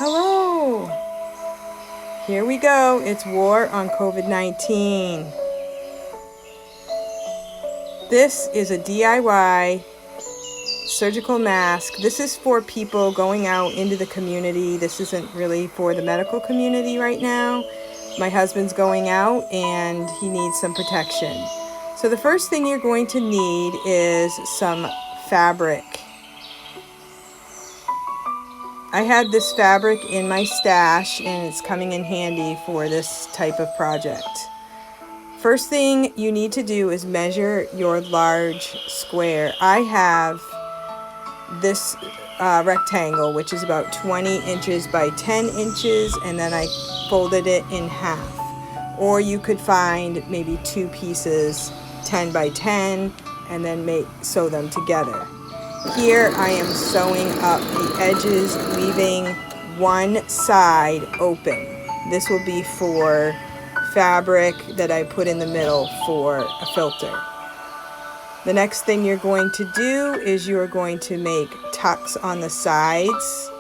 Hello. Here we go. It's war on COVID-19. This is a DIY surgical mask. This is for people going out into the community. This isn't really for the medical community right now. My husband's going out and he needs some protection. So the first thing you're going to need is some fabric. I had this fabric in my stash and it's coming in handy for this type of project. First thing you need to do is measure your large square. I have this rectangle, which is about 20 inches by 10 inches, and then I folded it in half. Or you could find maybe two pieces, 10 by 10, and then sew them together. Here I am sewing up the edges, leaving one side open. This will be for fabric that I put in the middle for a filter. The next thing you're going to do is you're going to make tucks on the sides,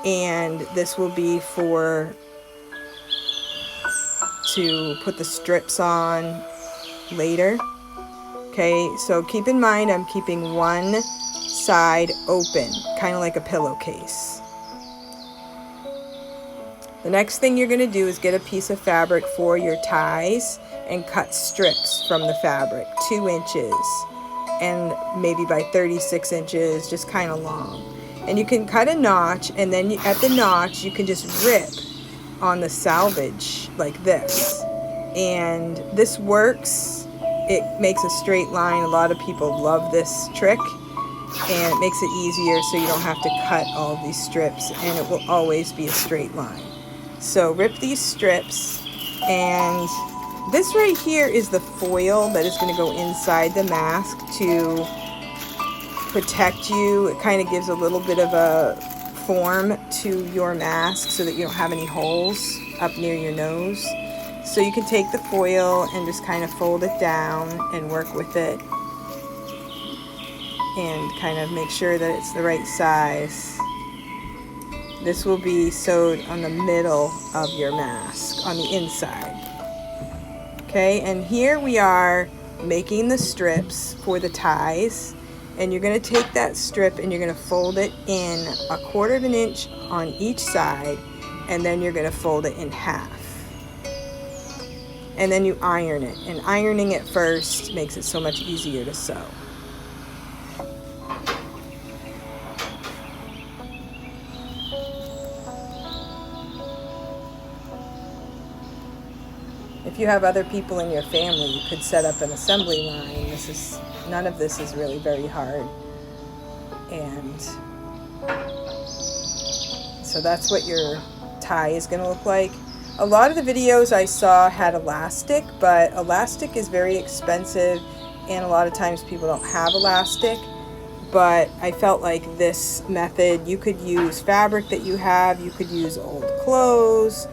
and this will be to put the strips on later. Okay, so keep in mind I'm keeping one side open, kind of like a pillowcase. The next thing you're going to do is get a piece of fabric for your ties and cut strips from the fabric, 2 inches and maybe by 36 inches, just kind of long. And you can cut a notch, and then at the notch you can just rip on the selvage like this. And this works. It makes a straight line. A lot of people love this trick, and it makes it easier so you don't have to cut all these strips, and it will always be a straight line. So rip these strips, and this right here is the foil that is going to go inside the mask to protect you. It kind of gives a little bit of a form to your mask so that you don't have any holes up near your nose. So you can take the foil and just kind of fold it down and work with it and kind of make sure that it's the right size. This will be sewed on the middle of your mask, on the inside. Okay, and here we are making the strips for the ties, and you're going to take that strip and you're going to fold it in 1/4 inch on each side, and then you're going to fold it in half. And then you iron it, and ironing it first makes it so much easier to sew. If you have other people in your family, you could set up an assembly line. None of this is really very hard. And so that's what your tie is going to look like. A lot of the videos I saw had elastic, but elastic is very expensive, and a lot of times people don't have elastic. But I felt like this method, you could use fabric that you have, you could use old clothes,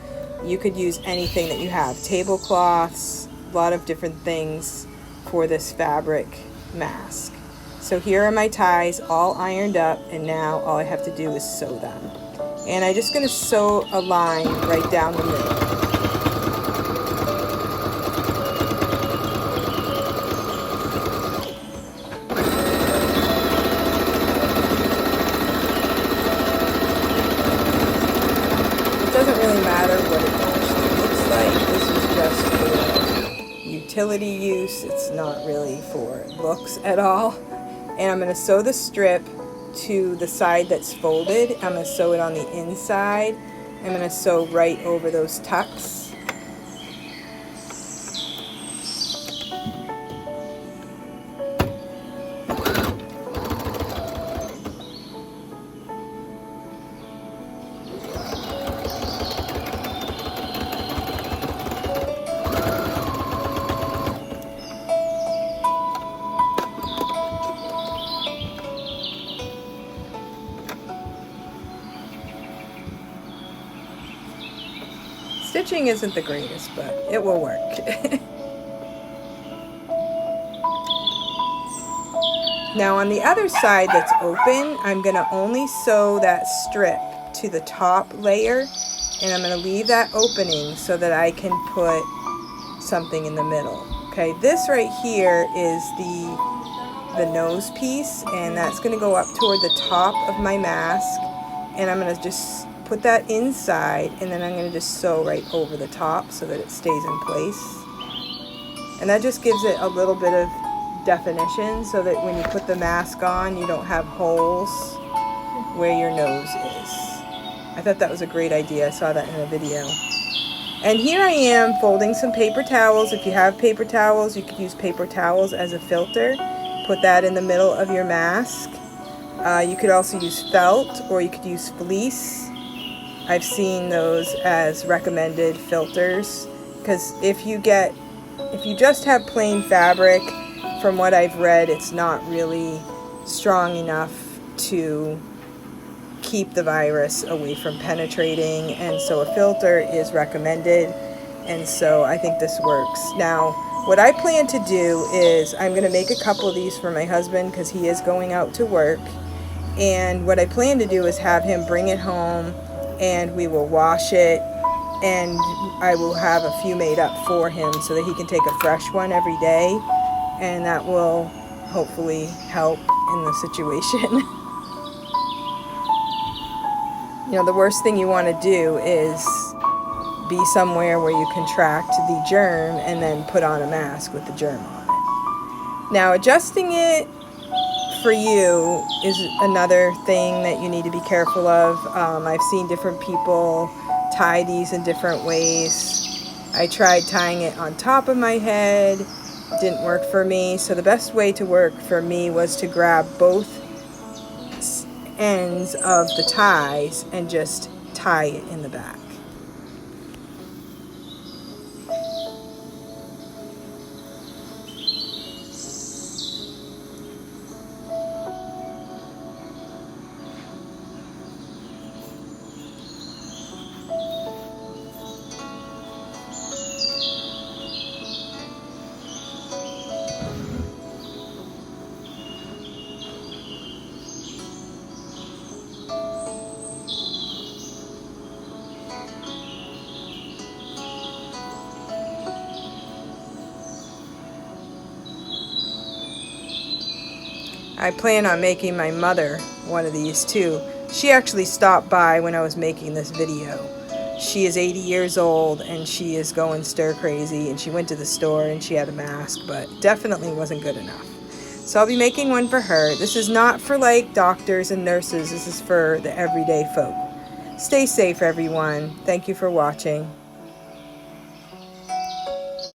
you could use anything that you have, tablecloths, a lot of different things for this fabric mask. So here are my ties all ironed up, and now all I have to do is sew them. And I'm just going to sew a line right down the middle. It doesn't really matter what it actually looks like. This is just for utility use. It's not really for looks at all. And I'm going to sew the strip to the side that's folded. I'm going to sew it on the inside. I'm going to sew right over those tucks. Stitching isn't the greatest, but it will work. Now on the other side that's open, I'm going to only sew that strip to the top layer, and I'm going to leave that opening so that I can put something in the middle. Okay, this right here is the nose piece, and that's going to go up toward the top of my mask, and I'm going to just put that inside, and then I'm going to just sew right over the top so that it stays in place. And that just gives it a little bit of definition so that when you put the mask on, you don't have holes where your nose is. I thought that was a great idea. I saw that in a video. And here I am folding some paper towels. If you have paper towels, you could use paper towels as a filter. Put that in the middle of your mask. You could also use felt, or you could use fleece. I've seen those as recommended filters, because if you just have plain fabric, from what I've read, it's not really strong enough to keep the virus away from penetrating, and so a filter is recommended, and so I think this works. Now, what I plan to do is I'm going to make a couple of these for my husband because he is going out to work, and what I plan to do is have him bring it home, and we will wash it, and I will have a few made up for him so that he can take a fresh one every day, and that will hopefully help in the situation. You know, the worst thing you want to do is be somewhere where you contract the germ and then put on a mask with the germ on it. Now, adjusting it for you is another thing that you need to be careful of. I've seen different people tie these in different ways. I tried tying it on top of my head. It didn't work for me. So the best way to work for me was to grab both ends of the ties and just tie it in the back. I plan on making my mother one of these too. She actually stopped by when I was making this video. She is 80 years old and she is going stir crazy, and she went to the store and she had a mask, but definitely wasn't good enough. So I'll be making one for her. This is not for like doctors and nurses. This is for the everyday folk. Stay safe, everyone. Thank you for watching.